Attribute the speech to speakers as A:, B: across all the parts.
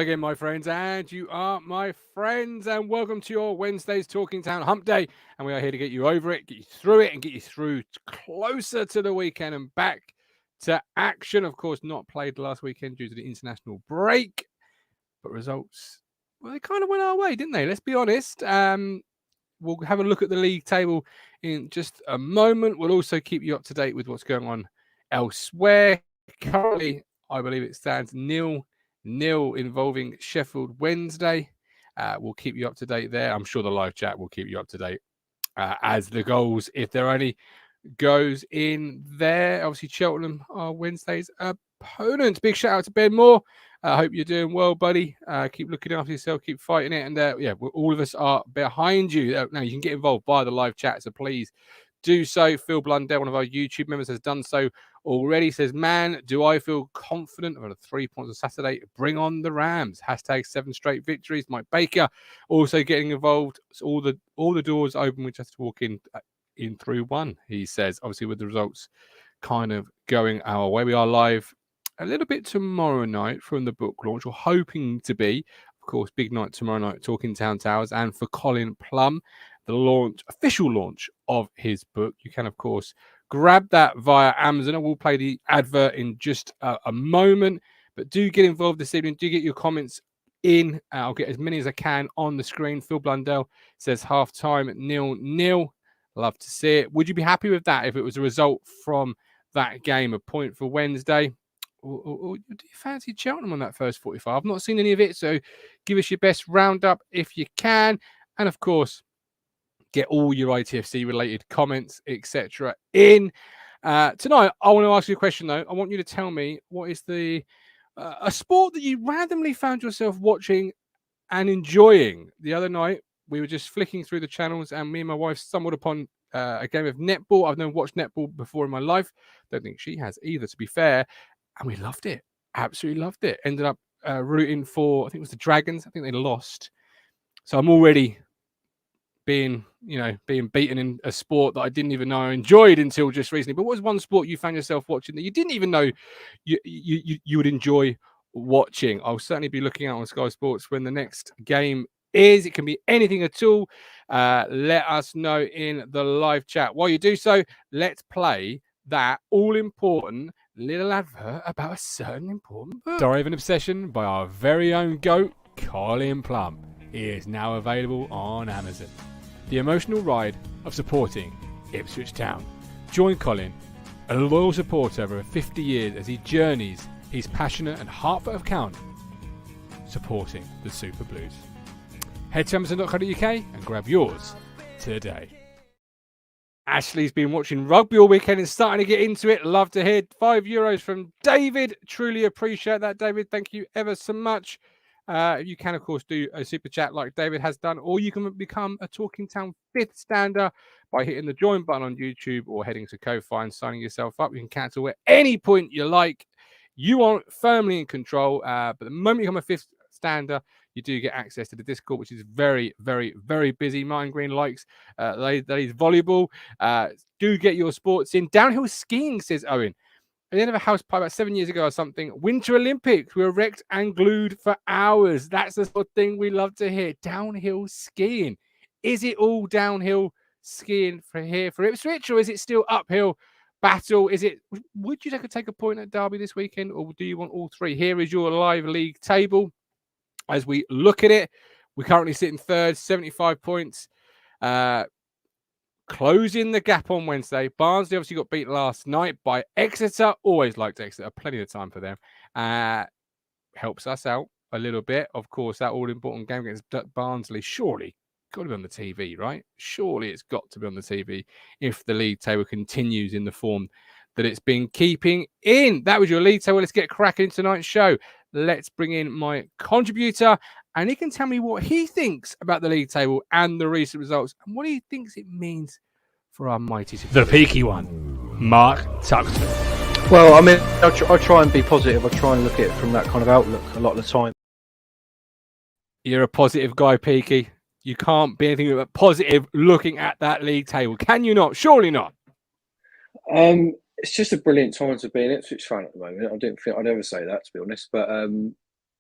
A: again, my friends, and you are my friends, and welcome to your Wednesday's Talking Town Hump Day, and we are here to get you over it, get you through it, and get you through closer to the weekend and back to action. Of course, not played last weekend due to the international break, but results, well, they kind of went our way, didn't they? Let's be honest. We'll have a look at the league table in just a moment. We'll also keep you up to date with what's going on elsewhere. Currently, I believe it stands 0-0 involving Sheffield Wednesday. We'll keep you up to date there. I'm sure the live chat will keep you up to date as the goals, if there are any, goes in there. Obviously, Cheltenham are Wednesday's opponents. Big shout out to Ben Moore. I hope you're doing well, buddy. Keep looking after yourself. Keep fighting it. And yeah, all of us are behind you. Now, you can get involved via the live chat, so please do so. Phil Blundell, one of our YouTube members, has done so already. Says, man, do I feel confident about 3 points on Saturday? Bring on the Rams. Hashtag 7 straight victories. Mike Baker also getting involved. So all the doors open. We just have to walk in through one, he says. Obviously, with the results kind of going our way. We are live a little bit tomorrow night from the book launch. We're hoping to be, of course, big night tomorrow night, Talking Town Towers, and for Colin Plum, the official launch of his book. You can, of course, grab that via Amazon. I will play the advert in just a moment, but do get involved this evening. Do get your comments in. I'll get as many as I can on the screen. Phil Blundell says half-time at 0-0. Love to see it. Would you be happy with that if it was a result from that game? A point for Wednesday? Or do you fancy Cheltenham on that first 45? I've not seen any of it, so give us your best roundup if you can. And, of course, get all your ITFC-related comments, etc. in. Tonight, I want to ask you a question, though. I want you to tell me what is a sport that you randomly found yourself watching and enjoying. The other night, we were just flicking through the channels, and me and my wife stumbled upon a game of netball. I've never watched netball before in my life. Don't think she has either, to be fair. And we loved it. Absolutely loved it. Ended up rooting for, I think it was the Dragons. I think they lost. So I'm already being beaten in a sport that I didn't even know I enjoyed until just recently. But what was one sport you found yourself watching that you didn't even know you would enjoy watching? I'll certainly be looking out on Sky Sports when the next game is. It can be anything at all. Let us know in the live chat. While you do so, let's play that all-important little advert about a certain important book. Diary of an Obsession by our very own GOAT, Colin Plum, is now available on Amazon. The emotional ride of supporting Ipswich Town. Join Colin, a loyal supporter over 50 years, as he journeys his passionate and heartfelt account supporting the Super Blues. Head to amazon.co.uk and grab yours today. Ashley's been watching rugby all weekend and starting to get into it. Love to hear. €5 from David. Truly appreciate that, David. Thank you ever so much. You can, of course, do a super chat like David has done, or you can become a Talking Town 5th stander by hitting the join button on YouTube or heading to Ko-Fi and signing yourself up. You can cancel at any point you like. You are firmly in control, but the moment you become a 5th stander, you do get access to the Discord, which is very, very, very busy. Martin Green likes ladies volleyball. Do get your sports in. Downhill skiing, says Owen. At the end of a house party about 7 years ago or something, Winter Olympics, we were wrecked and glued for hours. That's the sort of thing we love to hear. Downhill skiing. Is it all downhill skiing for Ipswich, or is it still uphill battle? Would you take a point at Derby this weekend, or do you want all three? Here is your live league table. As we look at it, we currently sit in third, 75 points. Closing the gap on Wednesday. Barnsley obviously got beat last night by Exeter. Always liked Exeter. Plenty of time for them. Helps us out a little bit. Of course, that all-important game against Barnsley, surely got to be on the TV, right? Surely it's got to be on the TV if the league table continues in the form that it's been keeping in. That was your league table. Let's get cracking tonight's show. Let's bring in my contributor, and he can tell me what he thinks about the league table and the recent results, and what he thinks it means for our mighty
B: the Peaky One Mark Tuxford.
C: Well, I mean, I try and be positive. I try and look at it from that kind of outlook a lot of the time.
A: You're a positive guy, Peaky. You can't be anything but positive looking at that league table. Can you not? Surely not.
C: It's just a brilliant time to be an Ipswich fan at the moment. I didn't think I'd ever say that, to be honest. But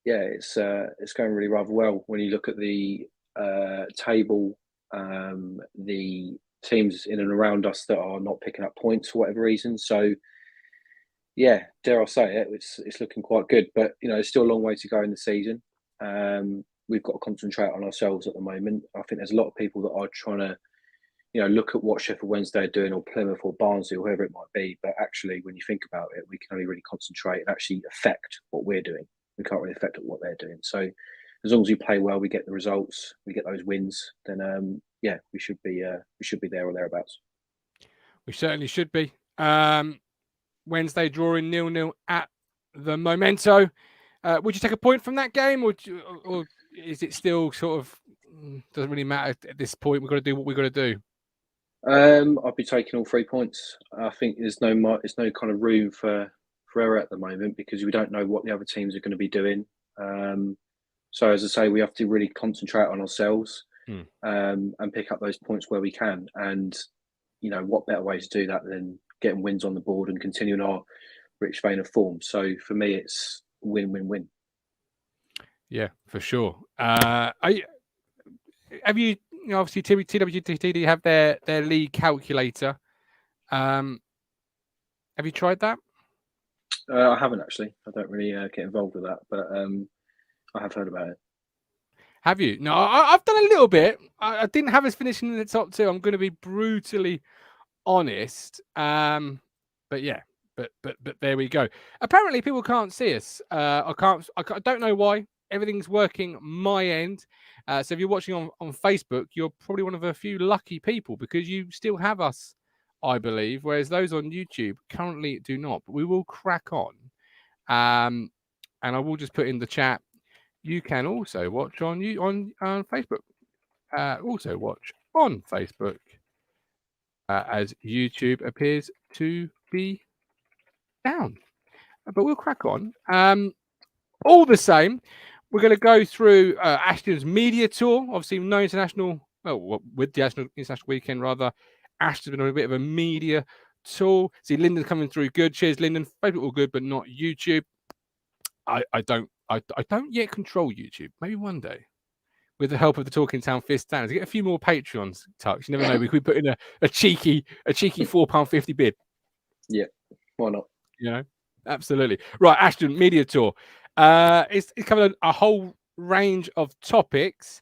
C: yeah, it's going really rather well when you look at the table. The teams in and around us that are not picking up points for whatever reason. So yeah, dare I say it, it's looking quite good. But there's still a long way to go in the season. We've got to concentrate on ourselves at the moment. I think there's a lot of people that are trying to look at what Sheffield Wednesday are doing, or Plymouth or Barnsley, or whoever it might be. But actually, when you think about it, we can only really concentrate and actually affect what we're doing. We can't really affect what they're doing. So as long as we play well, we get the results, we get those wins, then yeah, we should be there or thereabouts.
A: We certainly should be. Wednesday drawing 0-0 at the Memento. Would you take a point from that game, or is it still sort of doesn't really matter at this point? We've got to do what we've got to do.
C: I'd be taking all 3 points. I think there's no kind of room for error at the moment because we don't know what the other teams are going to be doing. So as I say, we have to really concentrate on ourselves and pick up those points where we can. And what better way to do that than getting wins on the board and continuing our rich vein of form. So for me, it's win-win-win.
A: Yeah, for sure. Have you? Obviously, TWTD have their league calculator. Have you tried that?
C: I haven't actually. I don't really get involved with that, but I have heard about it.
A: Have you? No, I've done a little bit. I didn't have us finishing in the top 2. I'm going to be brutally honest. But yeah, but there we go. Apparently, people can't see us. I don't know why. Everything's working my end. So if you're watching on Facebook, you're probably one of a few lucky people because you still have us, I believe, whereas those on YouTube currently do not. But we will crack on. And I will just put in the chat. You can also watch on Facebook. Also watch on Facebook as YouTube appears to be down. But we'll crack on. All the same, we're going to go through Ashton's media tour. Obviously, no international. Well, with the international weekend, rather, Ashton's been on a bit of a media tour. See, Lyndon coming through good. Cheers, Lyndon. Facebook all good, but not YouTube. I don't yet control YouTube. Maybe one day, with the help of the Talking Town Fist Standards, get a few more Patreons. Tux. You never know. We could put in a cheeky £4.50 bid.
C: Yeah, why not?
A: Absolutely. Right, Ashton, media tour. It's covered a whole range of topics.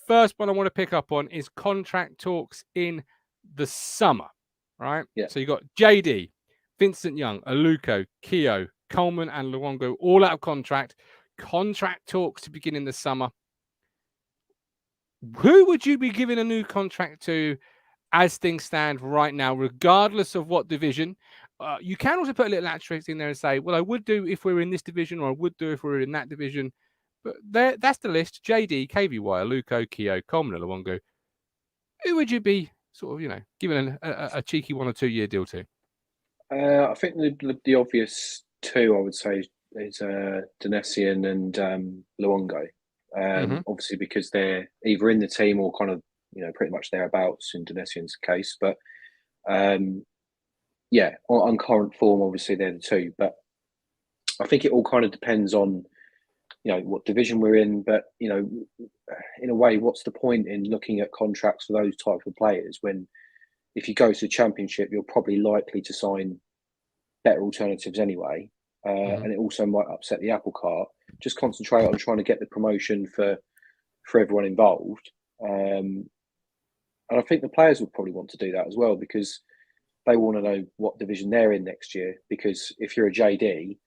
A: First one I want to pick up on is contract talks in the summer. Right.
C: Yeah.
A: So you got JD, Vincent Young, Aluko, Keogh, Coleman, and Luongo all out of contract. Contract talks to begin in the summer. Who would you be giving a new contract to as things stand right now, regardless of what division? You can also put a little asterisk in there and say, well, I would do if we were in this division, or I would do if we were in that division. But that's the list. JD, KVY, Aluko, Keogh, Coleman, and Luongo. Who would you be sort of, giving a cheeky 1 or 2 year deal to?
C: I think the obvious 2, I would say, is Donessian and Luongo. Obviously, because they're either in the team or kind of, pretty much thereabouts in Donessian's case. But yeah, on current form, obviously they're the 2. But I think it all kind of depends on, what division we're in. But, in a way, what's the point in looking at contracts for those type of players when if you go to the Championship, you're probably likely to sign better alternatives anyway. And it also might upset the apple cart. Just concentrate on trying to get the promotion for everyone involved. And I think the players would probably want to do that as well because they want to know what division they're in next year. Because if you're a JD,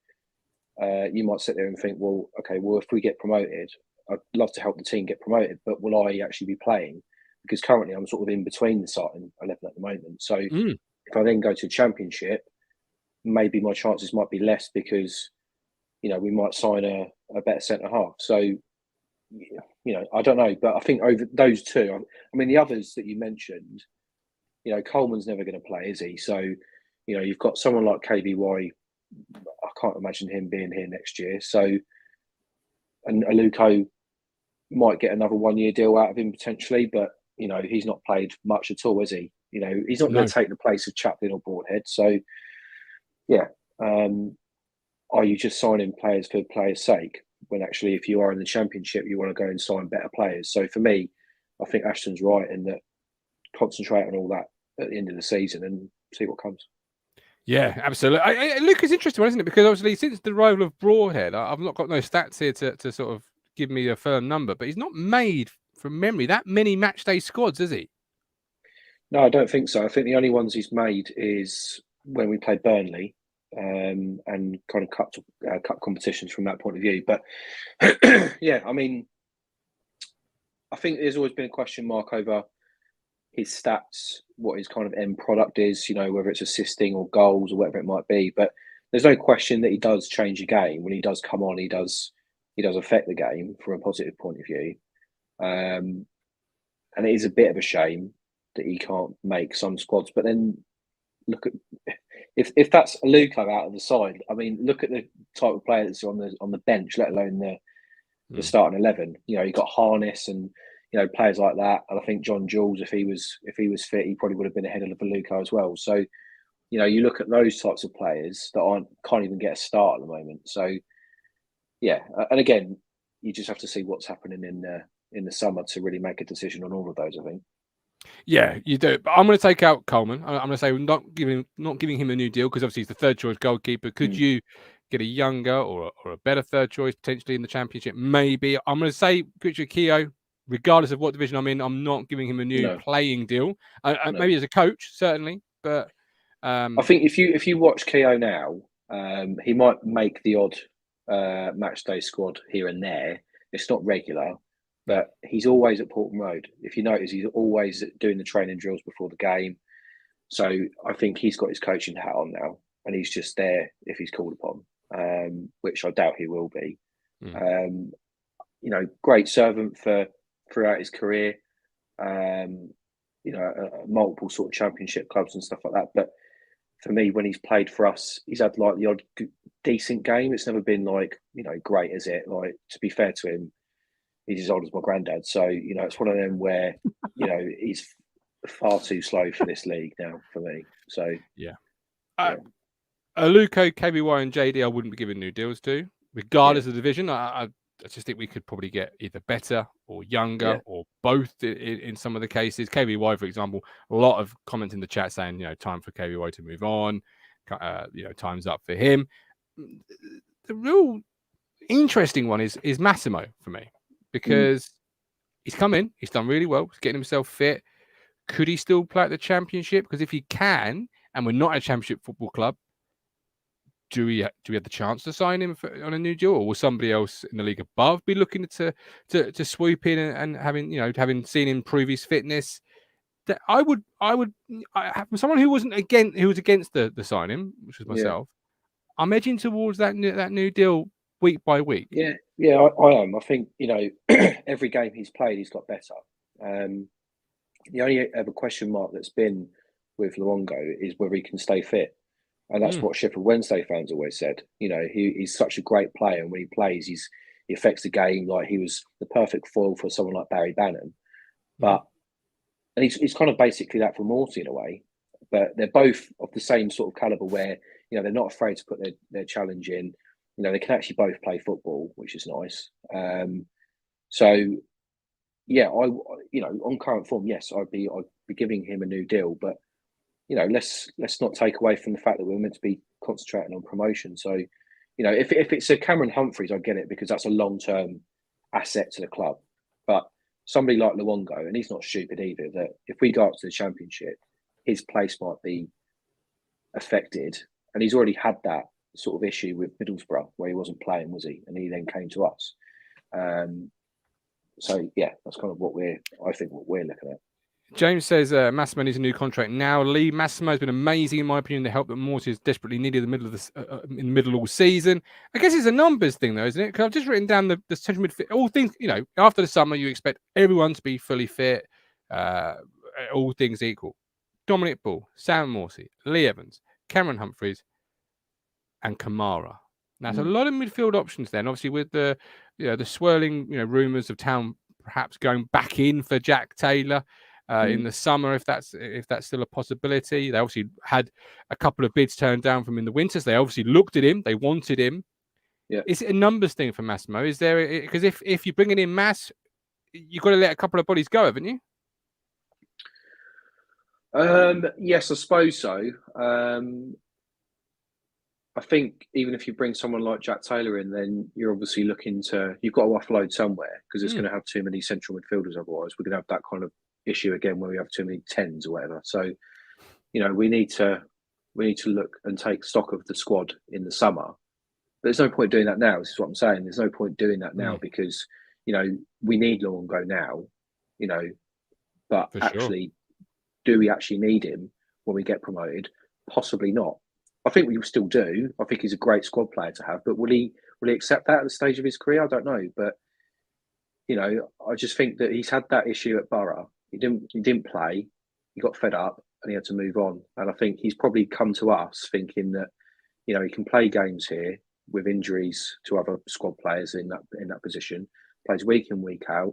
C: you might sit there and think, well, okay, if we get promoted, I'd love to help the team get promoted, but will I actually be playing? Because currently I'm sort of in between the starting 11 at the moment. So if I then go to a Championship, maybe my chances might be less because, we might sign a better centre-half. So, I don't know. But I think over those 2, I mean, the others that you mentioned, Coleman's never going to play, is he? So, you've got someone like KBY. I can't imagine him being here next year. So, and Aluko might get another 1 year deal out of him potentially, but, he's not played much at all, is he? He's not going to take the place of Chaplin or Broadhead. So, yeah. Are you just signing players for players' sake? when actually if you are in the Championship, you want to go and sign better players. So for me, I think Ashton's right in that concentrate on all that at the end of the season and see what comes.
A: Yeah, absolutely. Luke, it's interesting, isn't it? Because obviously since the arrival of Broadhead, I've not got no stats here to sort of give me a firm number, but he's not made from memory that many match day squads, is he?
C: No, I don't think so. I think the only ones he's made is when we played Burnley, and kind of cut competitions from that point of view. But yeah, I mean, I think there's always been a question mark over his stats, what his kind of end product is, you know, whether it's assisting or goals or whatever it might be. But there's no question that he does change a game. When he does come on, he does affect the game from a positive point of view. And it is a bit of a shame that he can't make some squads. But then look at if that's a Luco out of the side. I mean, look at the type of player that's on the bench, let alone the starting 11. You know, you got Harness and players like that. And I think John Jules, if he was fit, he probably would have been ahead of Luco as well. So, you look at those types of players that can't even get a start at the moment. So, yeah, and again, you just have to see what's happening in the summer to really make a decision on all of those, I think.
A: Yeah, you do. But I'm going to take out Coleman. I'm going to say not giving him a new deal because obviously he's the third choice goalkeeper. Could you get a younger or a better third choice potentially in the Championship? Maybe. I'm going to say Gucci Keogh, regardless of what division I'm in, I'm not giving him a new playing deal.
C: No.
A: Maybe as a coach, certainly. But
C: I think if you watch Keogh now, he might make the odd match day squad here and there. It's not regular. But he's always at Portman Road. If you notice, he's always doing the training drills before the game. So I think he's got his coaching hat on now, and he's just there if he's called upon, which I doubt he will be. Great servant throughout his career. Multiple sort of Championship clubs and stuff like that. But for me, when he's played for us, he's had like the odd decent game. It's never been like great, is it? Like, to be fair to him, he's as old as my granddad. So, it's one of them where, he's far too slow for this league now for me. So,
A: yeah. Luco, KBY and JD, I wouldn't be giving new deals to, regardless of the division. I just think we could probably get either better or younger or both in some of the cases. KBY, for example, a lot of comments in the chat saying, time for KBY to move on. Time's up for him. The real interesting one is Massimo for me. Because he's come in, he's done really well, he's getting himself fit. Could he still play at the Championship? Because if he can, and we're not a Championship football club, do we have the chance to sign him on a new deal, or will somebody else in the league above be looking to swoop in and having seen him prove his fitness? That I would someone who was against the signing, which was myself. I'm edging towards that new deal week by week.
C: Yeah, I am. I think, every game he's played, he's got better. The only ever question mark that's been with Luongo is whether he can stay fit. And that's what Sheffield Wednesday fans always said. He's such a great player. And when he plays, he affects the game. Like, he was the perfect foil for someone like Barry Bannon. And he's kind of basically that for Morty in a way. But they're both of the same sort of calibre where, they're not afraid to put their challenge in. They can actually both play football, which is nice. So, yeah, on current form, yes, I'd be giving him a new deal. But let's not take away from the fact that we're meant to be concentrating on promotion. So, if it's a Cameron Humphreys, I get it because that's a long-term asset to the club. But somebody like Luongo, and he's not stupid either, that if we go up to the Championship, his place might be affected, and he's already had that sort of issue with Middlesbrough where he wasn't playing, was he? And he then came to us. So yeah, that's kind of what we're looking at.
A: James says Massimo needs a new contract now. Lee, Massimo has been amazing in my opinion. The help that Morty has desperately needed in the middle of all season. I guess it's a numbers thing though, isn't it? Because I've just written down the central midfield. All things, after the summer, you expect everyone to be fully fit. All things equal. Dominic Ball, Sam Morty, Lee Evans, Cameron Humphreys, and Kamara. Now, it's a lot of midfield options then. Obviously, with the swirling rumours of Town perhaps going back in for Jack Taylor in the summer, if that's still a possibility. They obviously had a couple of bids turned down from in the winters. They obviously looked at him. They wanted him. Is it a numbers thing for Massimo? Is there, because if you're bringing in Mass, you've got to let a couple of bodies go, haven't you?
C: Yes, I suppose so. I think even if you bring someone like Jack Taylor in, then you're obviously you've got to offload somewhere, because it's going to have too many central midfielders. Otherwise, we're going to have that kind of issue again where we have too many 10s or whatever. So, we need to look and take stock of the squad in the summer. But there's no point doing that now. This is what I'm saying. There's no point doing that now because, we need Longo now, but actually, do we actually need him when we get promoted? Possibly not. I think we still do. I think he's a great squad player to have, but will he accept that at the stage of his career? I don't know. But, I just think that he's had that issue at Borough. He didn't play. He got fed up and he had to move on. And I think he's probably come to us thinking that, he can play games here with injuries to other squad players in that position, plays week in, week out.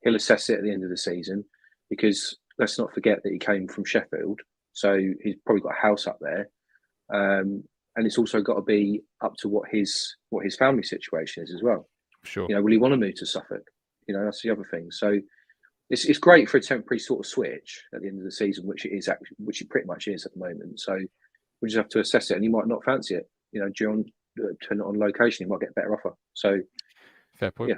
C: He'll assess it at the end of the season, because let's not forget that he came from Sheffield. So he's probably got a house up there. And it's also got to be up to what his family situation is as well.
A: Sure.
C: Will he want to move to Suffolk? That's the other thing. So it's great for a temporary sort of switch at the end of the season, which it pretty much is at the moment. So we just have to assess it, and he might not fancy it. During turn it on location, he might get a better offer. So
A: fair point.
C: Yeah.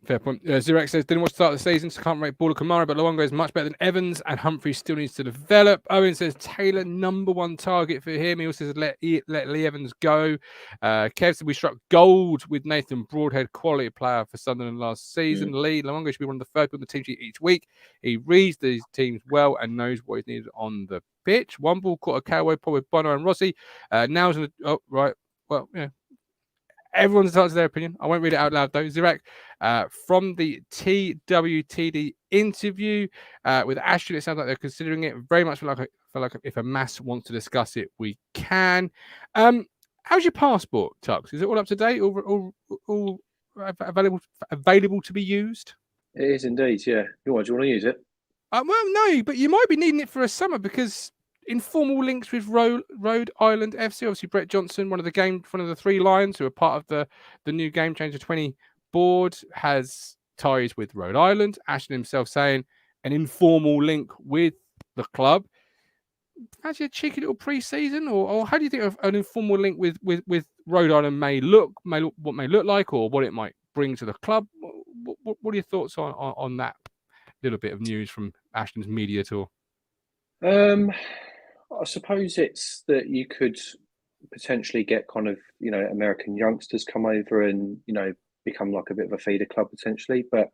A: Fair point. Zirek says, didn't watch the start of the season, so can't rate Baller Kamara, but Luongo is much better than Evans, and Humphrey still needs to develop. Owen says, Taylor, #1 target for him. He also says, let Lee Evans go. Kev said, we struck gold with Nathan Broadhead, quality player for Sunderland last season. Lee, Luongo should be one of the third on the team sheet each week. He reads these teams well and knows what is needed on the pitch. One ball caught a cowboy pod with Bono and Rossi. Now's right. Well, yeah. Everyone's entitled to their opinion. I won't read it out loud, though. Zirek, from the TWTD interview with Ashton, it sounds like they're considering it. Very much feel like if a mass wants to discuss it, we can. How's your passport, Tux? Is it all up to date? All available to be used?
C: it is indeed. Yeah. Do you want to use it?
A: Well, no, but you might be needing it for a summer, because informal links with Rhode Island FC. Obviously, Brett Johnson, one of the 3 Lions who are part of the new Game Changer 20 board, has ties with Rhode Island. Ashton himself saying an informal link with the club. Actually, a cheeky little pre-season, or how do you think of an informal link with Rhode Island may look like, or what it might bring to the club? What are your thoughts on that little bit of news from Ashton's media tour?
C: I suppose it's that you could potentially get kind of, American youngsters come over and, become like a bit of a feeder club potentially. But,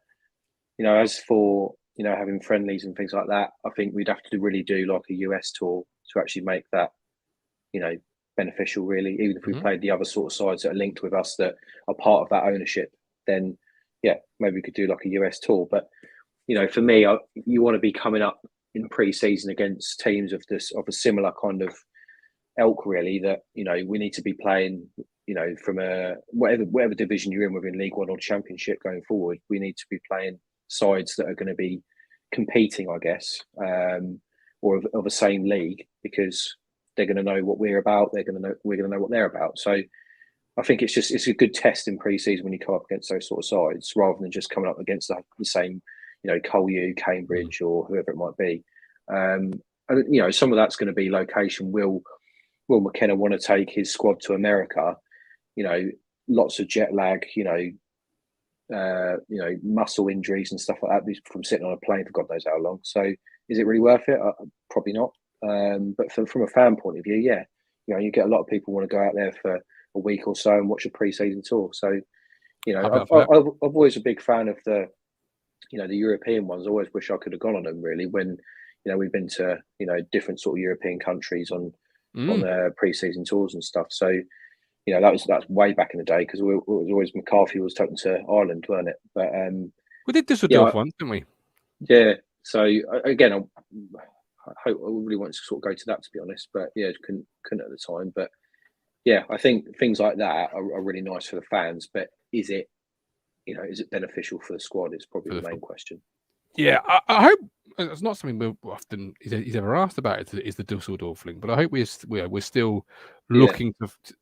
C: as for, having friendlies and things like that, I think we'd have to really do like a US tour to actually make that, beneficial really. Even if we played the other sort of sides that are linked with us that are part of that ownership, then yeah, maybe we could do like a US tour. But, for me, you want to be coming up in pre-season against teams of a similar kind of ilk, really, that we need to be playing, from a whatever division you're in within League One or Championship going forward. We need to be playing sides that are going to be competing, I guess, or of the same league, because they're going to know what we're about. We're going to know what they're about. So I think it's a good test in pre-season when you come up against those sort of sides, rather than just coming up against the same, Colu, Cambridge, or whoever it might be. And some of that's going to be location. Will McKenna want to take his squad to America? Lots of jet lag. Muscle injuries and stuff like that from sitting on a plane for God knows how long. So is it really worth it? Probably not. But from a fan point of view, yeah, you get a lot of people want to go out there for a week or so and watch a pre-season tour. So, I'm always a big fan of the European ones. I always wish I could have gone on them, really, when, we've been to, different sort of European countries on pre-season tours and stuff. So, that's way back in the day, because it was always McCarthy was taken to Ireland, weren't it? But
A: we did Düsseldorf once, didn't we?
C: Yeah. So again, I really wanted to sort of go to that, to be honest, but yeah, couldn't at the time. But yeah, I think things like that are really nice for the fans. But is it beneficial for the squad? Is probably the main question.
A: Yeah, I hope it's not something he's ever asked about. Is the Dusseldorf link, but I hope we're still looking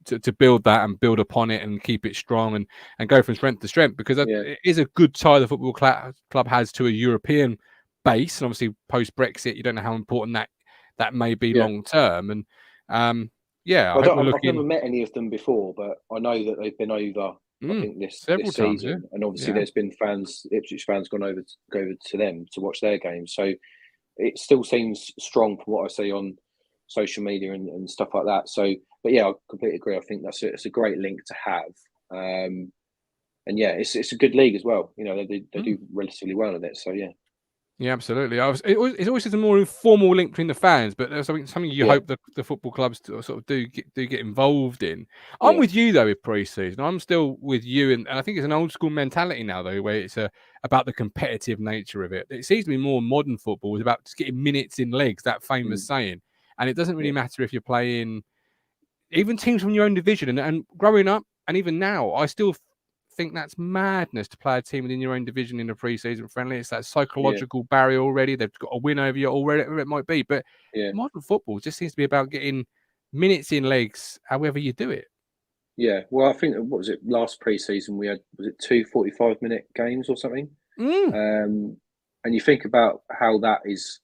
A: to build that and build upon it and keep it strong and go from strength to strength, because it is a good tie the football club has to a European base, and obviously post Brexit, you don't know how important that may be long term. And I've
C: never met any of them before, but I know that they've been over. I think this season, and obviously there's been Ipswich fans gone over to them to watch their games. So it still seems strong from what I see on social media and stuff like that. So, but yeah, I completely agree. I think it's a great link to have. And yeah, it's a good league as well. You know, they do relatively well in it. So yeah.
A: Yeah, absolutely. It's always a more informal link between the fans, but there's something you hope the football clubs sort of do get involved in. I'm with you though with pre-season. I'm still with you, and I think it's an old school mentality now though, where it's about the competitive nature of it. It seems to be more modern football is about just getting minutes in legs, that famous saying, and it doesn't really matter if you're playing even teams from your own division. And growing up, and even now, I still think that's madness to play a team within your own division in a pre-season friendly. It's that psychological barrier already. They've got a win over you already, whatever it might be. But modern football just seems to be about getting minutes in legs, however you do it.
C: Yeah, well, I think what was it last pre-season we had? Was it 2 45-minute games or something? And you think about how that is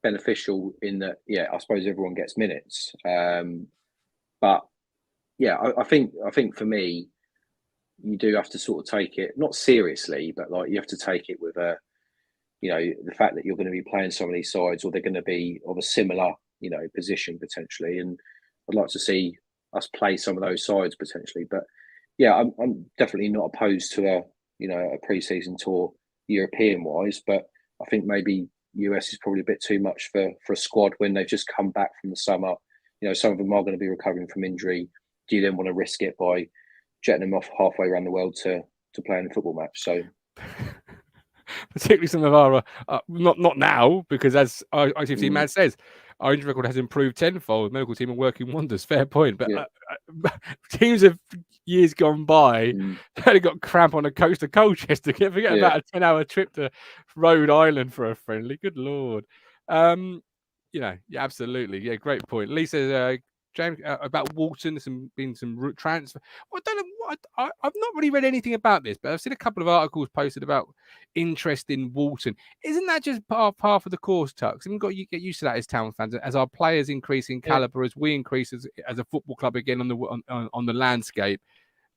C: beneficial in that. Yeah, I suppose everyone gets minutes. But yeah, I think for me, you do have to sort of take it not seriously, but like you have to take it with the fact that you're going to be playing some of these sides, or they're going to be of a similar, position potentially. And I'd like to see us play some of those sides potentially. But yeah, I'm definitely not opposed to a pre-season tour European wise, but I think maybe US is probably a bit too much for a squad when they've just come back from the summer. Some of them are going to be recovering from injury. Do you then want to risk it by jetting them off halfway around the world to play in a football match? So,
A: particularly some of our not now, because as ITFC Mad says, our injury record has improved tenfold. Medical team are working wonders. Fair point, but teams of years gone by only got cramp on a coast of Colchester. Forget about a 10-hour trip to Rhode Island for a friendly. Good lord. Absolutely. Yeah, great point. Lee says, James, about Walton, there's been some route transfer. Well, I don't know. I've not really read anything about this, but I've seen a couple of articles posted about interest in Walton. Isn't that just part of the course, Tux? Haven't got you get used to that as Town fans, as our players increase in caliber, as we increase as a football club again on the landscape.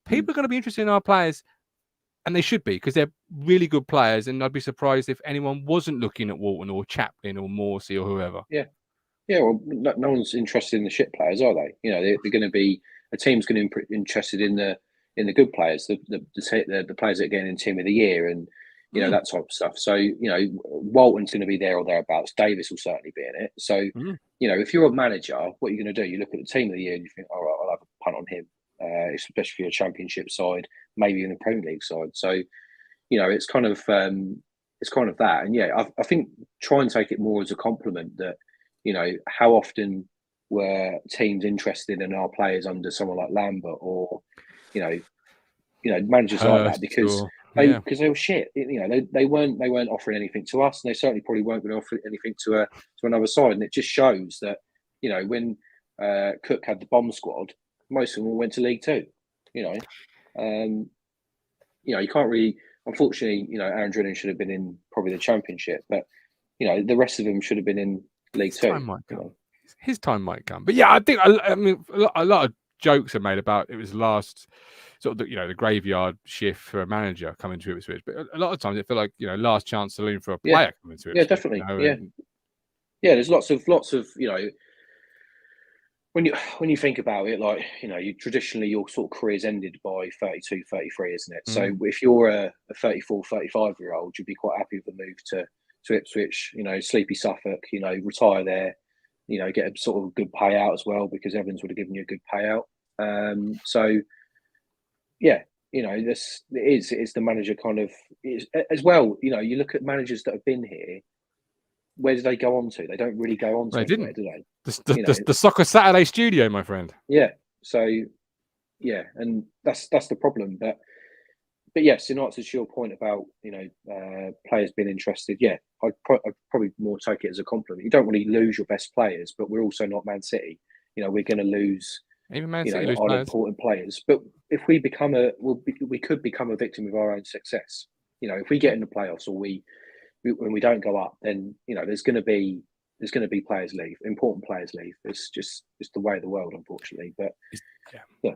A: People are going to be interested in our players, and they should be, because they're really good players. And I'd be surprised if anyone wasn't looking at Walton or Chaplin or Morsey or whoever.
C: Yeah. Yeah, well, no one's interested in the shit players, are they? They're going to be a team's going to be interested in the good players, the players that are getting in team of the year, and that type of stuff. So Walton's going to be there or thereabouts. Davis will certainly be in it. So if you're a manager, what you're going to do? You look at the team of the year and you think, all right, I'll have a punt on him, especially for your Championship side, maybe in the Premier League side. So it's kind of that, and I think try and take it more as a compliment that. How often were teams interested in our players under someone like Lambert or, managers like that, because they were shit. They weren't offering anything to us, and they certainly probably weren't going to offer anything to another side. And it just shows that when Cook had the bomb squad, most of them all went to League Two. You can't really. Unfortunately, Aaron Drilling should have been in probably the Championship, but the rest of them should have been in League Two.
A: His time might come. But yeah, I think a lot of jokes are made about it was last sort of the graveyard shift for a manager coming to Ipswich. But a lot of times it feel like last chance saloon for a player coming to Ipswich.
C: Yeah, definitely. There's lots of when you think about it, like you traditionally your sort of career's ended by 32, 33, isn't it? So if you're a 34, 35-year-old, you'd be quite happy with the move to Ipswich, sleepy Suffolk, retire there, get a sort of good payout as well, because Evans would have given you a good payout. It's the manager kind of as well. You look at managers that have been here. Where do they go on to? They don't really go on to anywhere, do they?
A: The Soccer Saturday studio, my friend.
C: Yeah. So, and that's the problem. But yes, in answer to your point about players being interested, yeah, I'd probably more take it as a compliment. You don't really lose your best players, but we're also not Man City. We're going to lose
A: Even Man City lose
C: our
A: players.
C: important players. But if we we could become a victim of our own success. If we get in the playoffs or when we don't go up, then there's going to be players leave, important players leave. It's just the way of the world, unfortunately. But yeah.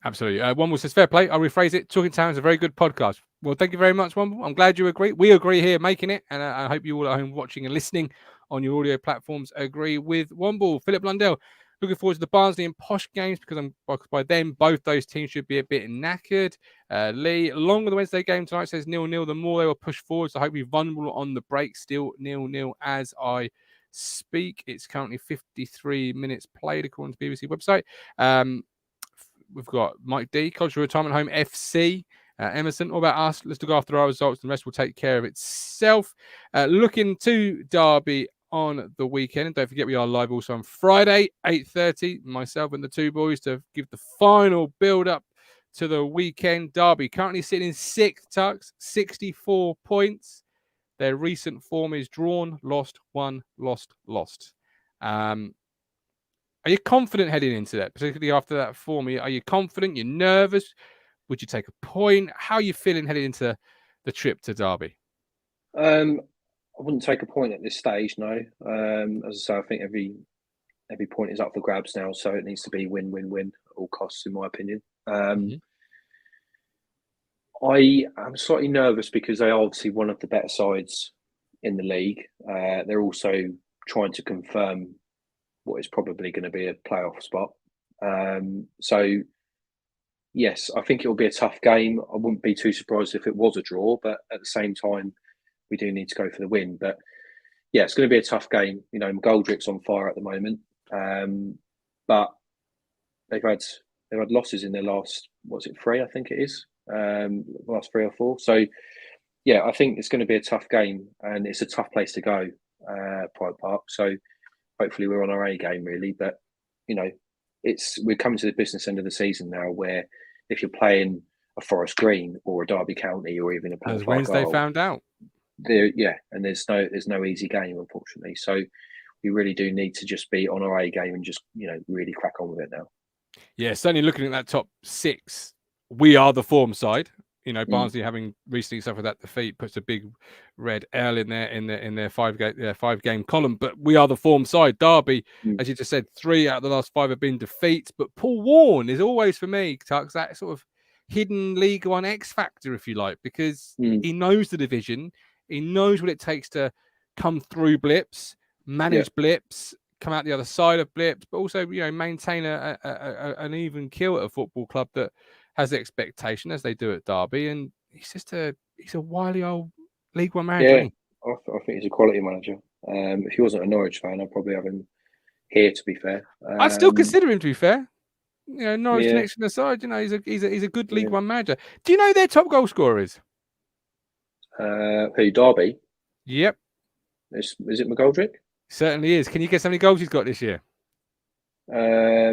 A: Absolutely. Womble says, fair play. I'll rephrase it. Talking Town is a very good podcast. Well, thank you very much, Womble. I'm glad you agree. We agree here making it. And I hope you all at home watching and listening on your audio platforms agree with Womble. Philip Lundell, looking forward to the Barnsley and Posh games because by then both those teams should be a bit knackered. Lee, along with the Wednesday game tonight, says 0-0. The more they will push forward, so I hope you're vulnerable on the break. Still 0-0 as I speak. It's currently 53 minutes played according to the BBC website. We've got Mike D, Culture Retirement Home FC. Emerson, all about us. Let's look after our results. The rest will take care of itself. Looking to Derby on the weekend. And don't forget, we are live also on Friday, 8:30. Myself and the two boys to give the final build-up to the weekend. Derby currently sitting in 6th, Tux, 64 points. Their recent form is drawn, lost, won, lost. Are you confident heading into that, particularly after that form? Are you confident? You're nervous? Would you take a point? How are you feeling heading into the trip to Derby?
C: I wouldn't take a point at this stage, no. As I say, I think every point is up for grabs now, so it needs to be win-win-win at all costs, in my opinion. I am slightly nervous because they are obviously one of the better sides in the league. They're also trying to confirm what is probably going to be a playoff spot. So, yes, I think it will be a tough game. I wouldn't be too surprised if it was a draw, but at the same time, we do need to go for the win. But yeah, it's going to be a tough game. McGoldrick's on fire at the moment, but they've had losses in their last, what's it, 3? I think it is, last 3 or 4. So yeah, I think it's going to be a tough game, and it's a tough place to go, Pride Park. So hopefully we're on our A game, really. But we're coming to the business end of the season now, where if you're playing a Forest Green or a Derby County or even a Port
A: as Wednesday found out,
C: and there's no easy game, unfortunately. So we really do need to just be on our A game and just really crack on with it now. Yeah,
A: certainly looking at that top 6, we are the form side. Barnsley having recently suffered that defeat puts a big red L in their 5-game column. But we are the form side. Derby, as you just said, 3 out of the last 5 have been defeats. But Paul Warne is always, for me, Tux, that sort of hidden League One X factor, if you like, because he knows the division. He knows what it takes to come through blips, manage blips, come out the other side of blips, but also maintain an even keel at a football club that has the expectation, as they do at Derby. And he's a wily old League One manager.
C: Yeah, I think he's a quality manager. If he wasn't a Norwich fan, I'd probably have him here, to be fair.
A: I'd still consider him, to be fair. Norwich connection aside, he's a good League One manager. Do you know their top goal scorer is?
C: Who, Derby?
A: Yep.
C: Is it McGoldrick?
A: Certainly is. Can you guess how many goals he's got this year?
C: I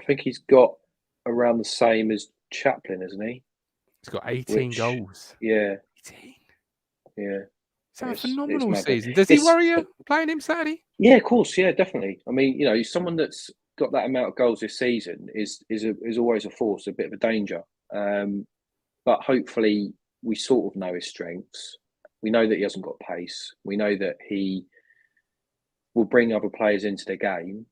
C: think he's got around the same as Chaplin, isn't he?
A: He's got 18 goals.
C: Yeah.
A: 18.
C: Yeah.
A: It's a phenomenal season. Does he worry you playing him Saturday?
C: Yeah, of course. Yeah, definitely. I mean, someone that's got that amount of goals this season is always a force, a bit of a danger. But hopefully we sort of know his strengths. We know that he hasn't got pace. We know that he will bring other players into the game.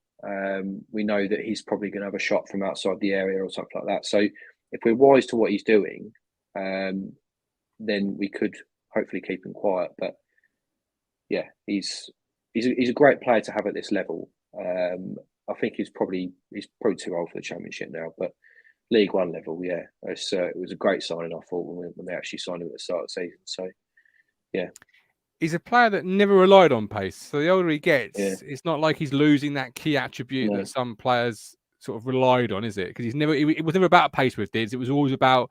C: We know that he's probably going to have a shot from outside the area or something like that. So if we're wise to what he's doing, then we could hopefully keep him quiet. But yeah, he's a great player to have at this level. I think he's probably too old for the Championship now, but League One level, yeah, it was a great signing, I thought, when they actually signed him at the start of the season. So yeah.
A: He's a player that never relied on pace. So the older he gets, it's not like he's losing that key attribute that some players sort of relied on, is it? Because it was never about pace with Dids. It was always about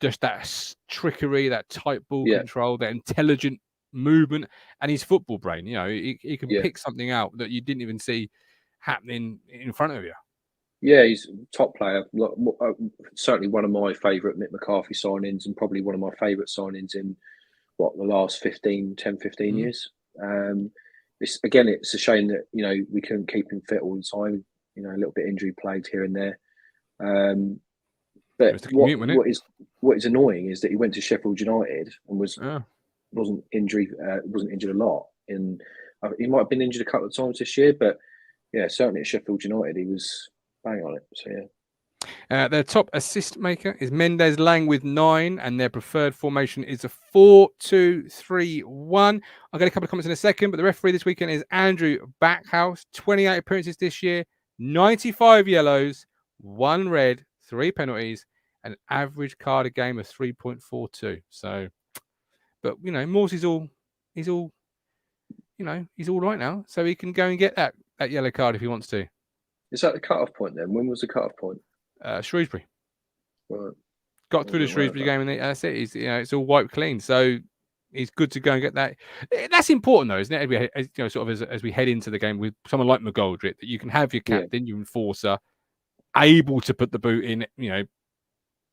A: just that trickery, that tight ball control, that intelligent movement, and his football brain. He can pick something out that you didn't even see happening in front of you.
C: Yeah, he's a top player. Certainly one of my favourite Mick McCarthy signings, and probably one of my favourite signings in the last 15 years. It's a shame that we couldn't keep him fit all the time. A little bit injury plagued here and there. But what is annoying is that he went to Sheffield United and wasn't injured a lot. He might have been injured a couple of times this year, but yeah, certainly at Sheffield United he was bang on it. So yeah.
A: Their top assist maker is Mendes Lang with 9, and their preferred formation is a 4-2-3-1. I'll get a couple of comments in a second, but the referee this weekend is Andrew Backhouse. 28 appearances this year, 95 yellows, 1 red, 3 penalties, an average card a game of 3.42. So, but Morse he's all right now, so he can go and get that yellow card if he wants to.
C: Is that the cut-off point then? When was the cut-off point?
A: Shrewsbury.
C: Right.
A: Got through the Shrewsbury game, and that's it. It's all wiped clean. So he's good to go and get that. That's important, though, isn't it? As we head into the game with someone like McGoldrick, that you can have your captain, your enforcer, able to put the boot in.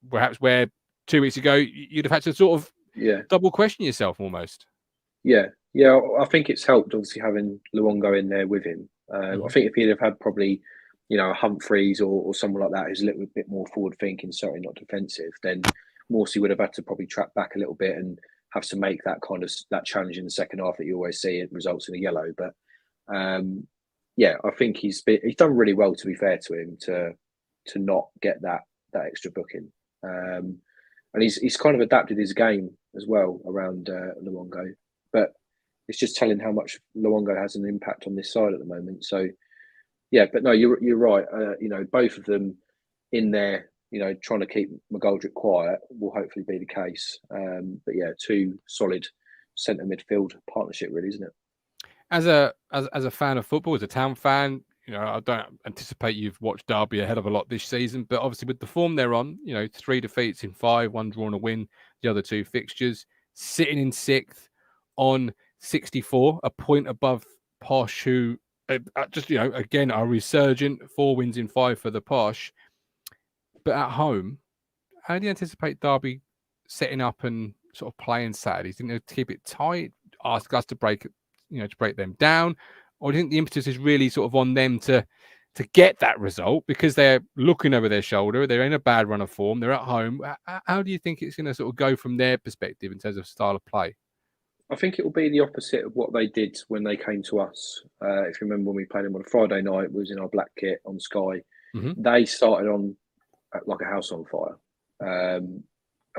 A: Perhaps where 2 weeks ago you'd have had to sort of double question yourself almost.
C: Yeah. I think it's helped obviously having Luongo in there with him. I think if he'd have had probably Humphreys or someone like that who's a little bit more forward thinking, certainly not defensive, then Morsey would have had to probably track back a little bit and have to make that kind of that challenge in the second half that you always see. It results in a yellow. But I think he's done really well, to be fair to him, to not get that extra booking. And he's kind of adapted his game as well around Luongo. But it's just telling how much Luongo has an impact on this side at the moment. So, yeah, but no, you're right. Both of them in there, trying to keep McGoldrick quiet will hopefully be the case. But yeah, 2 solid centre midfield partnership, really, isn't it?
A: As a fan of football, as a Town fan, I don't anticipate you've watched Derby a hell of a lot this season, but obviously with the form they're on, 3 defeats in 5, 1 draw and a win, the other 2 fixtures, sitting in 6th on 64, a point above Posh, who again are resurgent. 4 wins in 5 for the Posh. But at home, how do you anticipate Derby setting up and sort of playing Saturday? Do you think they'll keep it tight, ask us to break them down, or do you think the impetus is really sort of on them to get that result because they're looking over their shoulder, they're in a bad run of form, they're at home? How do you think it's going to sort of go from their perspective in terms of style of play?
C: I think it will be the opposite of what they did when they came to us. If you remember when we played them on a Friday night, we was in our black kit on Sky. They started on like a house on fire. And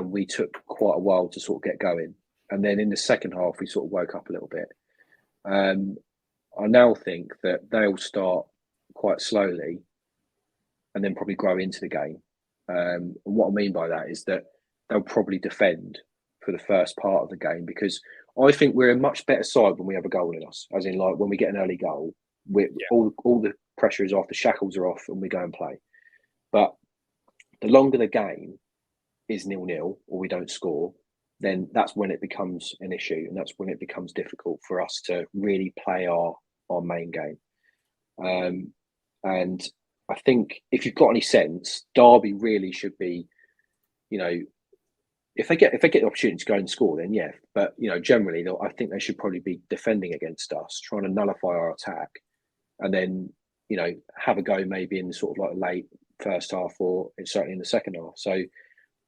C: we took quite a while to sort of get going. And then in the second half, we sort of woke up a little bit. I now think that they'll start quite slowly and then probably grow into the game. And what I mean by that is that they'll probably defend for the first part of the game, because I think we're a much better side when we have a goal in us. As in, like, when we get an early goal, all the pressure is off, the shackles are off, and we go and play. But the longer the game is 0-0 or we don't score, then that's when it becomes an issue, and that's when it becomes difficult for us to really play our main game. And I think if you've got any sense, Derby really should be, if they get the opportunity to go and score, then yeah. But generally, I think they should probably be defending against us, trying to nullify our attack, and then have a go maybe in sort of like a late first half or certainly in the second half. So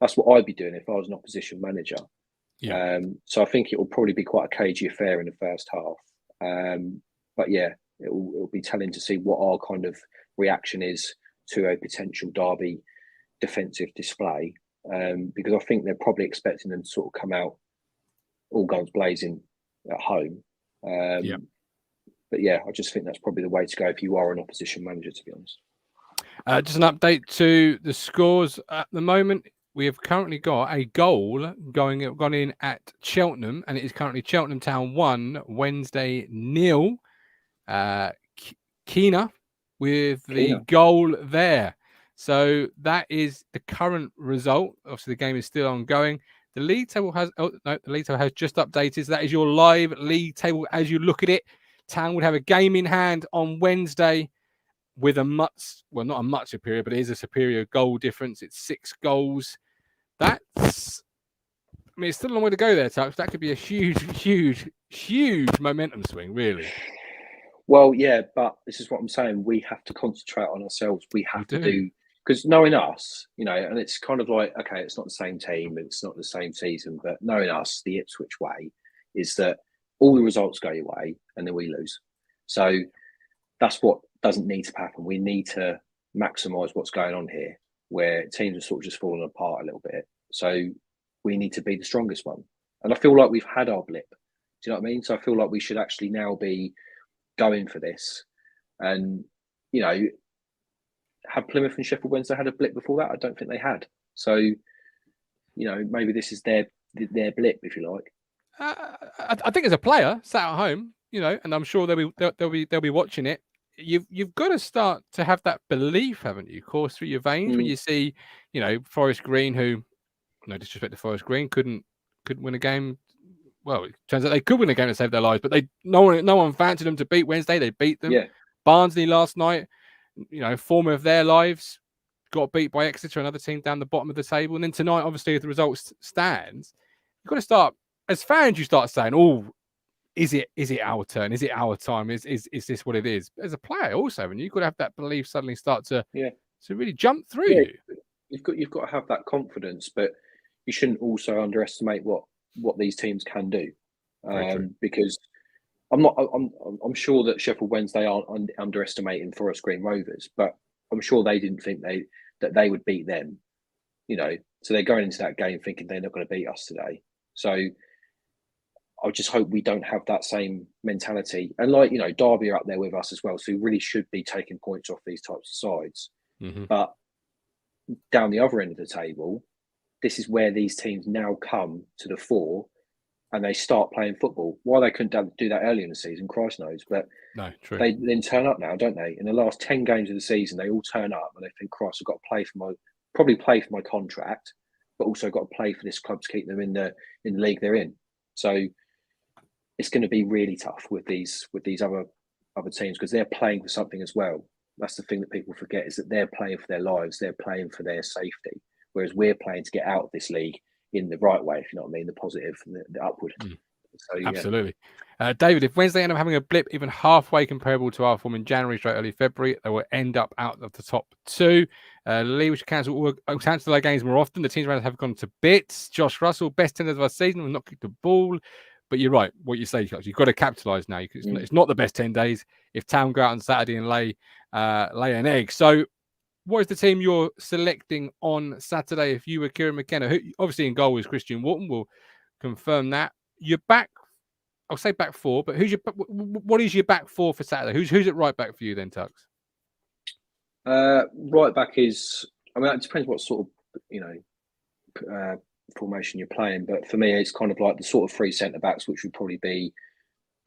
C: that's what I'd be doing if I was an opposition manager. Yeah. So I think it will probably be quite a cagey affair in the first half. But yeah, it will be telling to see what our kind of reaction is to a potential Derby defensive display. Because I think they're probably expecting them to sort of come out all guns blazing at home. But yeah, I just think that's probably the way to go if you are an opposition manager, to be honest.
A: Just an update to the scores at the moment. We have currently got a goal gone in at Cheltenham, and it is currently Cheltenham Town 1, Wednesday 0. Keena with the goal there. So that is the current result. Obviously, the game is still ongoing. The league table has just updated. So that is your live league table as you look at it. Town would have a game in hand on Wednesday with a much, well, not a much superior, but it is a superior goal difference. It's 6 goals. That's, I mean, it's still a long way to go there, Tux. That could be a huge momentum swing, really.
C: Well, yeah, but this is what I'm saying. We have to concentrate on ourselves. We have to do, because knowing us, you know, and it's kind of like, okay, it's not the same team, it's not the same season, but knowing us, the Ipswich way is that all the results go your way and then we lose. So that's what doesn't need to happen. We need to maximise what's going on here, where teams are sort of just falling apart a little bit. So we need to be the strongest one. And I feel like we've had our blip. Do you know what I mean? So I feel like we should actually now be going for this. And, you know, had Plymouth and Sheffield Wednesday had a blip before that? I don't think they had. So, you know, maybe this is their blip, if you like.
A: I think as a player sat at home, you know, and I'm sure they'll be watching it. You've got to start to have that belief, haven't you, course through your veins when you see, you know, Forest Green, who, no disrespect to Forest Green, couldn't win a game. Well, it turns out they could win a game to save their lives, but no one fancied them to beat Wednesday. They beat them.
C: Yeah.
A: Barnsley last night, you know, form of their lives, got beat by Exeter, another team down the bottom of the table. And then tonight, obviously, if the results stands, you've got to start, as fans, you start saying, oh, is it our turn? Is it our time? Is this what it is? As a player also, and you've got to have that belief suddenly start to really jump through you.
C: You've got to have that confidence, but you shouldn't also underestimate what these teams can do, because I'm sure that Sheffield Wednesday aren't underestimating Forest Green Rovers, but I'm sure they didn't think that they would beat them, you know. So they're going into that game thinking they're not going to beat us today. So I just hope we don't have that same mentality. And like, you know, Derby are up there with us as well, so we really should be taking points off these types of sides. But down the other end of the table, this is where these teams now come to the fore and they start playing football. Why they couldn't do that earlier in the season, Christ knows. But
A: no, true.
C: They then turn up now, don't they? In the last 10 games of the season, they all turn up and they think, Christ, I've got to probably play for my contract, but also got to play for this club to keep them in the league they're in. So it's going to be really tough with these other teams because they're playing for something as well. That's the thing that people forget, is that they're playing for their lives, they're playing for their safety, whereas we're playing to get out of this league in the right way, if you know what I mean, the positive, the upward. So, yeah.
A: Absolutely. David, if Wednesday end up having a blip even halfway comparable to our form in January straight early February, they will end up out of the top 2. Lee, we should cancel their games more often. The teams around have gone to bits. Josh Russell, best 10 of our season, will not kick the ball. But you're right, what you say, you've got to capitalise now. It's not the best 10 days if Town go out on Saturday and lay an egg. So what is the team you're selecting on Saturday if you were Kieran McKenna? Who, obviously in goal is Christian Wharton. We'll confirm that. You're back, I'll say back 4, but what is your back 4 for Saturday? Who's at right back for you then, Tux?
C: Right back is, I mean, it depends what sort of, you know, formation you're playing, but for me it's kind of like the sort of 3 centre backs, which would probably be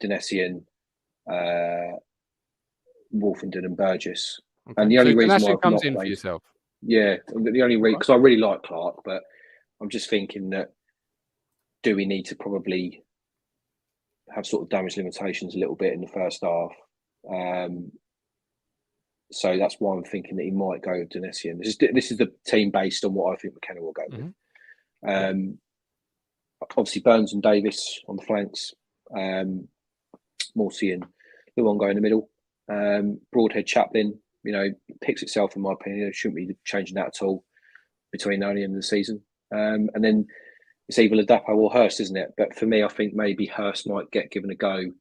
C: Denessian, Wolfenden and Burgess. Okay. And the only reason why I've
A: comes
C: not
A: in
C: played,
A: for yourself,
C: the only reason, because I really like Clark, but I'm just thinking that do we need to probably have sort of damage limitations a little bit in the first half? So that's why I'm thinking that he might go with Denessian. This is the team based on what I think McKenna will go with. Obviously Burns and Davis on the flanks, Morsey and Luongo in the middle, Broadhead Chaplin, you know, picks itself in my opinion. It shouldn't be changing that at all between now and the end of the season. And then it's either Ladapo or Hurst, isn't it? But for me, I think maybe Hurst might get given a go.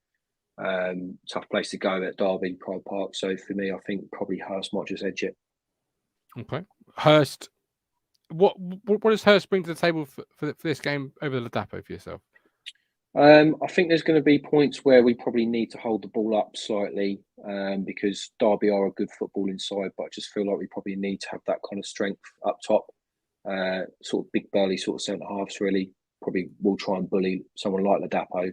C: Tough place to go at Derby, Pride Park. So for me, I think probably Hurst might just edge it.
A: Okay, Hurst. What does Hurst bring to the table for this game over Ladapo for yourself?
C: I think there's going to be points where we probably need to hold the ball up slightly because Derby are a good footballing side, but I just feel like we probably need to have that kind of strength up top. Sort of big burly sort of centre halves really probably will try and bully someone like Ladapo.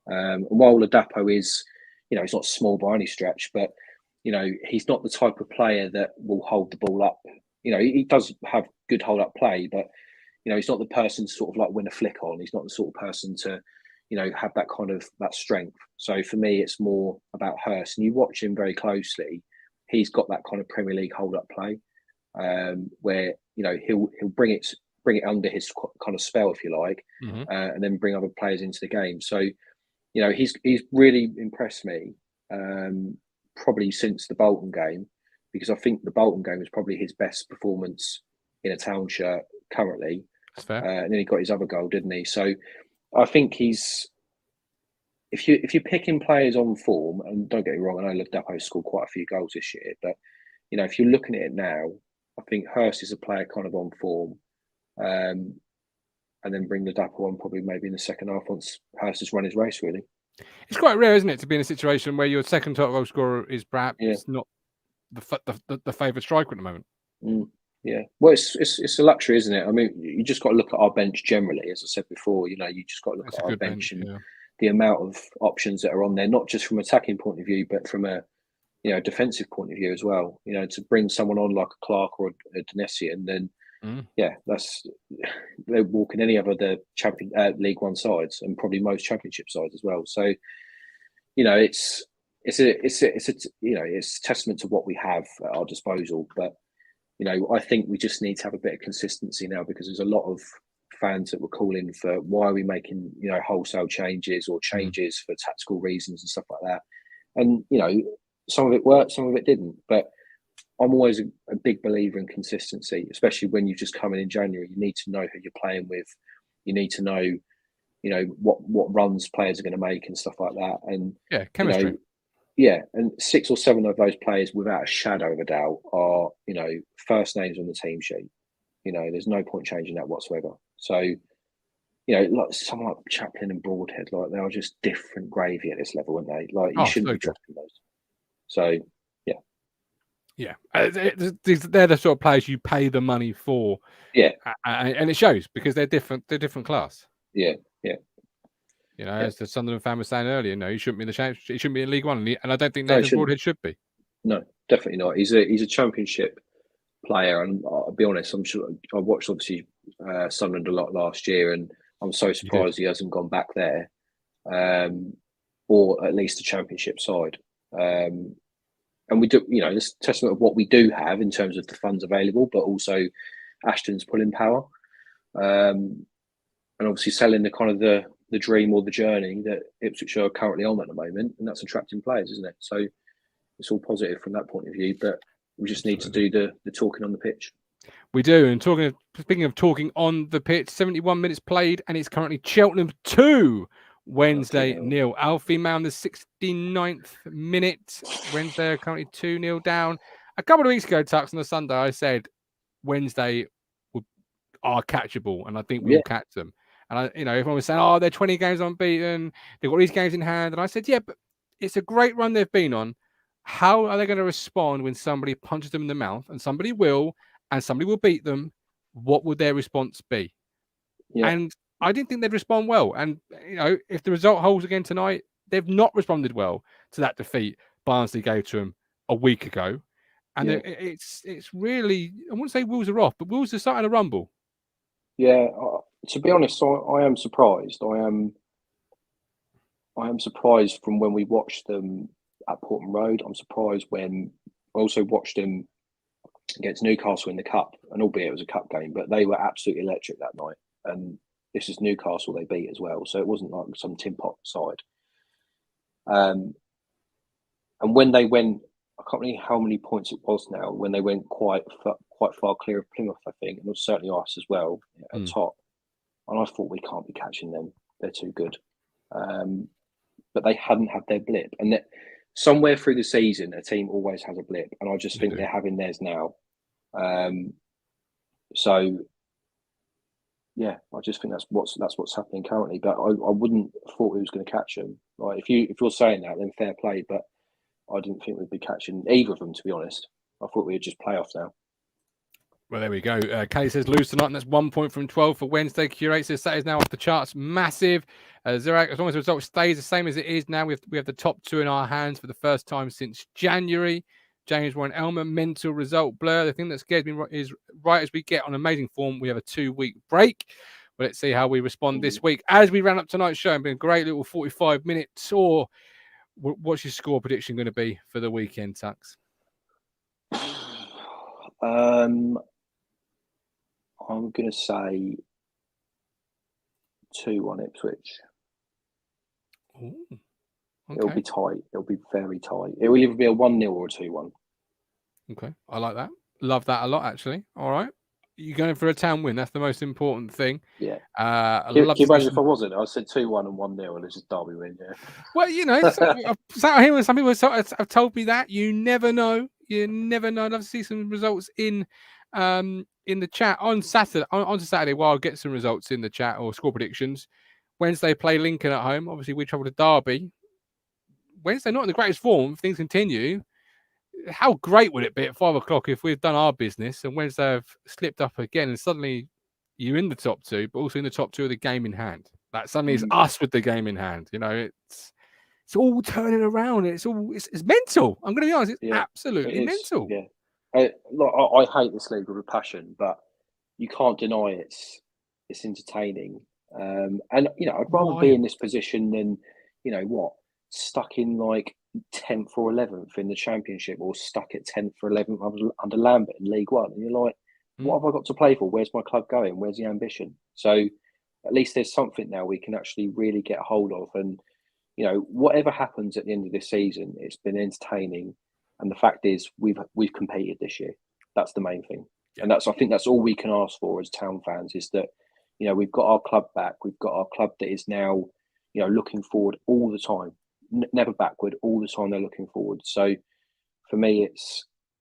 C: And while Ladapo is, you know, he's not small by any stretch, but you know, he's not the type of player that will hold the ball up. You know, he does have good hold up play, but you know, he's not the person to sort of like win a flick on. He's not the sort of person to, you know, have that kind of that strength. So for me, it's more about Hurst. And you watch him very closely, he's got that kind of Premier League hold-up play, where he'll bring it under his kind of spell, if you like, and then bring other players into the game. So, he's really impressed me, probably since the Bolton game, because I think the Bolton game was probably his best performance in a Town shirt currently.
A: That's fair.
C: And then he got his other goal, didn't he? So I think if you're picking players on form, and don't get me wrong, I know Ladapo scored quite a few goals this year, but if you're looking at it now, I think Hurst is a player kind of on form, and then bring Ladapo on probably maybe in the second half once Hurst has run his race. Really,
A: it's quite rare, isn't it, to be in a situation where your second top goal scorer is perhaps not the favoured striker at the moment.
C: Yeah, well, it's a luxury, isn't it? I mean, you just got to look at our bench generally, as I said before. You just got to look at our bench and the amount of options that are on there, not just from an attacking point of view, but from a defensive point of view as well. To bring someone on like a Clark or a Donessian, then they're walking any other the League One sides and probably most Championship sides as well. So, it's a testament to what we have at our disposal, but. I think we just need to have a bit of consistency now, because there's a lot of fans that were calling for why are we making wholesale changes or changes for tactical reasons and stuff like that. And some of it worked, some of it didn't. But I'm always a big believer in consistency, especially when you've just come in January. You need to know who you're playing with. You need to know, what runs players are going to make and stuff like that. And
A: chemistry.
C: And 6 or 7 of those players, without a shadow of a doubt, are first names on the team sheet. There's no point changing that whatsoever. So, like someone like Chaplin and Broadhead, like they are just different gravy at this level, aren't they? Like you shouldn't be dropping those. So,
A: they're the sort of players you pay the money for. And it shows because they're different. They're different class. As the Sunderland fan was saying earlier, he shouldn't be in the Championship. He shouldn't be in League One, and I don't think Nathan Broadhead should be.
C: No, definitely not. He's a Championship player, and I'll be honest. I'm sure I watched obviously Sunderland a lot last year, and I'm so surprised he hasn't gone back there, or at least the Championship side. And we do, this is a testament of what we do have in terms of the funds available, but also Ashton's pulling power, and obviously selling the kind of the dream or the journey that Ipswich are currently on at the moment, and that's attracting players, isn't it? So it's all positive from that point of view, but we just need to do the talking on the pitch.
A: We do. And speaking of talking on the pitch, 71 minutes played, and it's currently Cheltenham 2, Wednesday 0. Alfie Mound, the 69th minute. Wednesday are currently 2-0 down. A couple of weeks ago, Tux, on the Sunday, I said Wednesday are catchable, and I think we'll catch them. And everyone was saying, they're 20 games unbeaten. They've got these games in hand. And I said, but it's a great run they've been on. How are they going to respond when somebody punches them in the mouth? And somebody will beat them. What would their response be? Yeah. And I didn't think they'd respond well. And, if the result holds again tonight, they've not responded well to that defeat Barnsley gave to them a week ago. And it's really, I wouldn't say Wolves are off, but Wolves are starting to rumble.
C: Yeah, to be honest, I am surprised. I am surprised from when we watched them at Portman Road. I'm surprised when I also watched them against Newcastle in the Cup, and albeit it was a Cup game, but they were absolutely electric that night. And this is Newcastle they beat as well, so it wasn't like some tin pot side. And when they went, I can't remember how many points it was now, when they went quite far clear of Plymouth, I think, and it was certainly us as well at top. And I thought, we can't be catching them. They're too good. But they hadn't had their blip. And that somewhere through the season, a team always has a blip. And I just think they're having theirs now. So, yeah, I just think that's what's happening currently. But I wouldn't have thought we was going to catch them. Like, if you're saying that, then fair play. But I didn't think we'd be catching either of them, to be honest. I thought we'd just play off now.
A: Well, there we go. Kelly says lose tonight, and that's 1 point from 12 for Wednesday. Curate says that is now off the charts. Massive. Zirac, as long as the result stays the same as it is now, we have the top 2 in our hands for the first time since January. James Warren Elmer, mental result blur. The thing that scares me is right as we get on amazing form, we have a 2-week break. Well, let's see how we respond this week. As we ran up tonight's show, it's been a great little 45 minute tour. What's your score prediction going to be for the weekend, Tux?
C: I'm going to say 2-1 Ipswich.
A: Ooh, okay.
C: It'll be tight. It'll be very tight. It will either be a 1-0 or a 2-1.
A: Okay, I like that. Love that a lot, actually. All right. You're going for a Town win. That's the most important thing.
C: Yeah.
A: I'd
C: Can
A: love
C: you
A: to
C: imagine
A: see
C: if I wasn't? I said 2-1 and 1-0 and it's just Derby win, yeah.
A: Well, you know, I've sat here with some people have told me that. You never know. You never know. I'd love to see some results in the chat on Saturday. On to Saturday, well, I'll get some results in the chat or score predictions. Wednesday, play Lincoln at home. Obviously, we travel to Derby. Wednesday, not in the greatest form. If things continue, how great would it be at 5 o'clock if we've done our business and Wednesday have slipped up again and suddenly you're in the top two, but also in the top two of the game in hand. Like suddenly it's us with the game in hand. You know, it's all turning around. It's mental. I'm going to be honest. It's absolutely mental.
C: Yeah. I hate this league with a passion, but you can't deny it's entertaining. And you know, I'd rather be in this position than, you know, stuck in like 10th or 11th in the Championship, or stuck at 10th or 11th under Lambert in League One. And you're like, what have I got to play for? Where's my club going? Where's the ambition? So at least there's something now we can actually really get a hold of. And, you know, whatever happens at the end of this season, it's been entertaining. And the fact is, we've competed this year. That's the main thing. Yeah. And I think that's all we can ask for as Town fans, is that, you know, we've got our club back. We've got our club that is now, you know, looking forward all the time, never backward. All the time they're looking forward. So for me,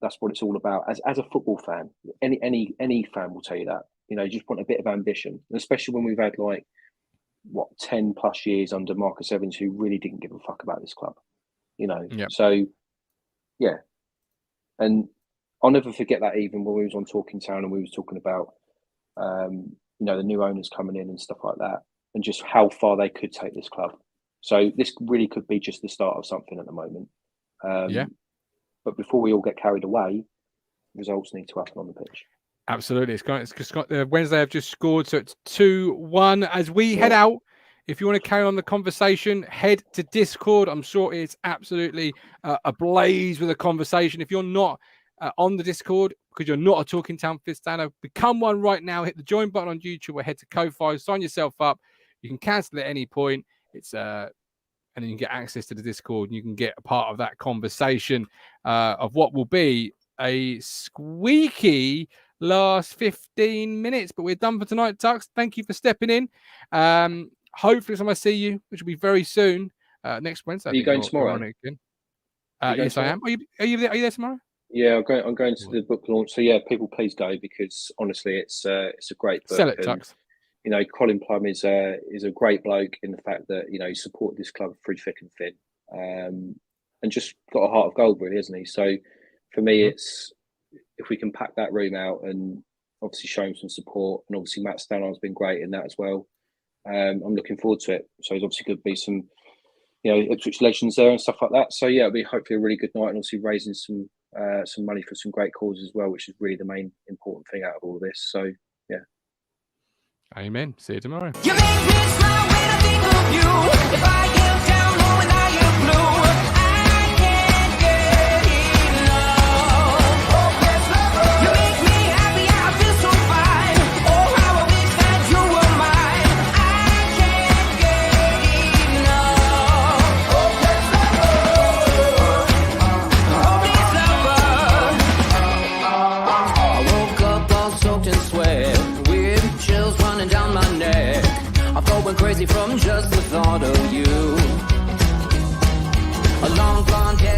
C: that's what it's all about. As a football fan, any fan will tell you that. You know, you just want a bit of ambition, and especially when we've had 10 plus years under Marcus Evans, who really didn't give a fuck about this club. You know, So yeah, and I'll never forget that, even when we was on Talking Town and we was talking about, you know, the new owners coming in and stuff like that, and just how far they could take this club. So this really could be just the start of something at the moment. But before we all get carried away, results need to happen on the pitch.
A: Absolutely. Wednesday have just scored, so it's 2-1. As we head out, if you want to carry on the conversation, head to Discord. I'm sure it's absolutely ablaze with a conversation. If you're not on the Discord, because you're not a Talking Town Fistaner, become one right now. Hit the join button on YouTube or head to kofi, sign yourself up. You can cancel at any point. And then you can get access to the Discord and you can get a part of that conversation of what will be a squeaky last 15 minutes. But we're done for tonight, Tux. Thank you for stepping in. Hopefully, I see you, which will be very soon. Next Wednesday.
C: Are you going tomorrow?
A: Yes, I am. Are you there tomorrow?
C: Yeah, I'm going to the book launch. So yeah, people please go, because honestly, it's a great book.
A: Sell it, Tux.
C: You know, Colin Plum is a great bloke in the fact that, you know, he supported this club through thick and thin, and just got a heart of gold, really, isn't he? So for me, it's, if we can pack that room out and obviously show him some support, and obviously Matt Stannard's been great in that as well. I'm looking forward to it. So there's obviously going to be some, you know, Ipswich legends there and stuff like that. So yeah, it'll be hopefully a really good night, and obviously raising some money for some great causes as well, which is really the main important thing out of all this. So yeah.
A: Amen. See you tomorrow.
D: You make me smile when I think of you. If I am down or when I am blue, I can't get enough. Oh, yes, love. You make me happy, I feel so fine. Oh, how I wish that you were mine. I can't get enough. Oh, yes, love. Oh, please, lover. I woke up all soaked in sweat, chills running down my neck. I thought went crazy from just the thought of you. A long blonde hair.